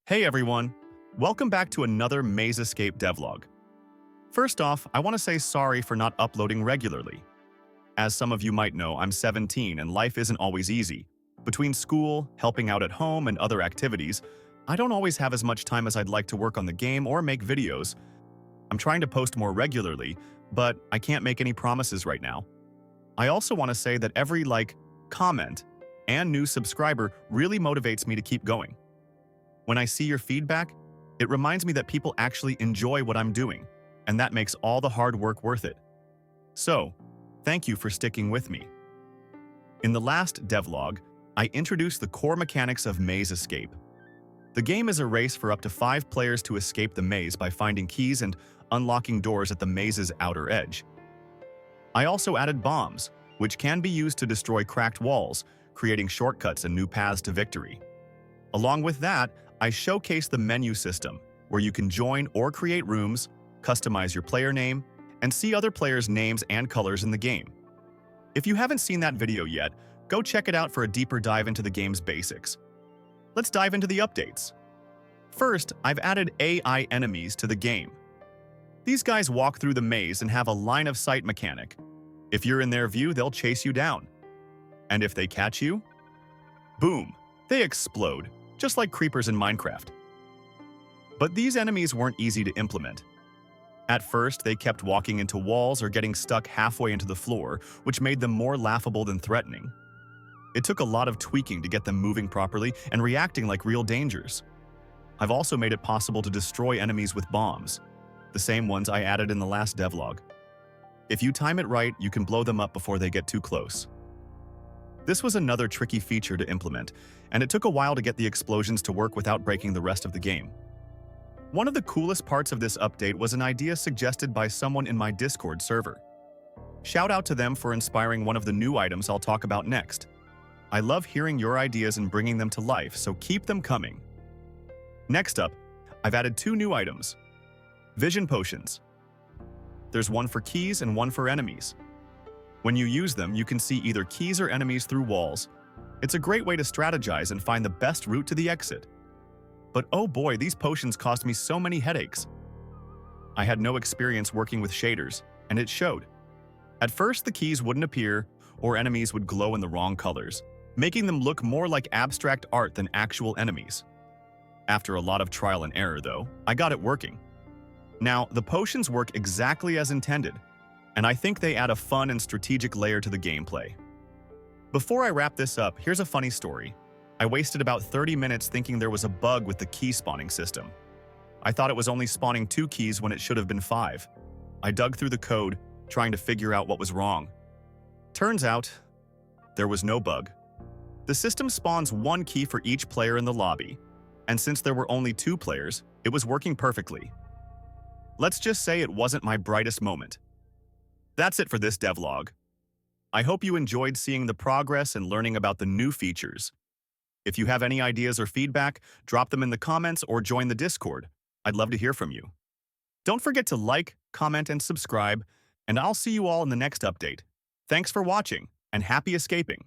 Hey everyone! Welcome back to another Maze Escape devlog. First off, I want to say sorry for not uploading regularly. As some of you might know, I'm 17 and life isn't always easy. Between school, helping out at home, and other activities, I don't always have as much time as I'd like to work on the game or make videos. I'm trying to post more regularly, but I can't make any promises right now. I also want to say that every like, comment, and new subscriber really motivates me to keep going. When I see your feedback, it reminds me that people actually enjoy what I'm doing, and that makes all the hard work worth it. So, thank you for sticking with me. In the last devlog, I introduced the core mechanics of Maze Escape. The game is a race for up to 5 players to escape the maze by finding keys and unlocking doors at the maze's outer edge. I also added bombs, which can be used to destroy cracked walls, creating shortcuts and new paths to victory. Along with that, I showcase the menu system, where you can join or create rooms, customize your player name, and see other players' names and colors in the game. If you haven't seen that video yet, go check it out for a deeper dive into the game's basics. Let's dive into the updates. First, I've added AI enemies to the game. These guys walk through the maze and have a line-of-sight mechanic. If you're in their view, they'll chase you down. And if they catch you, boom, they explode, just like creepers in Minecraft. But these enemies weren't easy to implement. At first, they kept walking into walls or getting stuck halfway into the floor, which made them more laughable than threatening. It took a lot of tweaking to get them moving properly and reacting like real dangers. I've also made it possible to destroy enemies with bombs, the same ones I added in the last devlog. If you time it right, you can blow them up before they get too close. This was another tricky feature to implement, and it took a while to get the explosions to work without breaking the rest of the game. One of the coolest parts of this update was an idea suggested by someone in my Discord server. Shout out to them for inspiring one of the new items I'll talk about next. I love hearing your ideas and bringing them to life, so keep them coming. Next up, I've added 2 new items. Vision potions. There's one for keys and one for enemies. When you use them, you can see either keys or enemies through walls. It's a great way to strategize and find the best route to the exit. But oh boy, these potions cost me so many headaches. I had no experience working with shaders, and it showed. At first, the keys wouldn't appear, or enemies would glow in the wrong colors, making them look more like abstract art than actual enemies. After a lot of trial and error, though, I got it working. Now, the potions work exactly as intended, and I think they add a fun and strategic layer to the gameplay. Before I wrap this up, here's a funny story. I wasted about 30 minutes thinking there was a bug with the key spawning system. I thought it was only spawning 2 keys when it should have been 5. I dug through the code, trying to figure out what was wrong. Turns out, there was no bug. The system spawns 1 key for each player in the lobby, and since there were only 2 players, it was working perfectly. Let's just say it wasn't my brightest moment. That's it for this devlog. I hope you enjoyed seeing the progress and learning about the new features. If you have any ideas or feedback, drop them in the comments or join the Discord. I'd love to hear from you. Don't forget to like, comment, and subscribe, and I'll see you all in the next update. Thanks for watching, and happy escaping!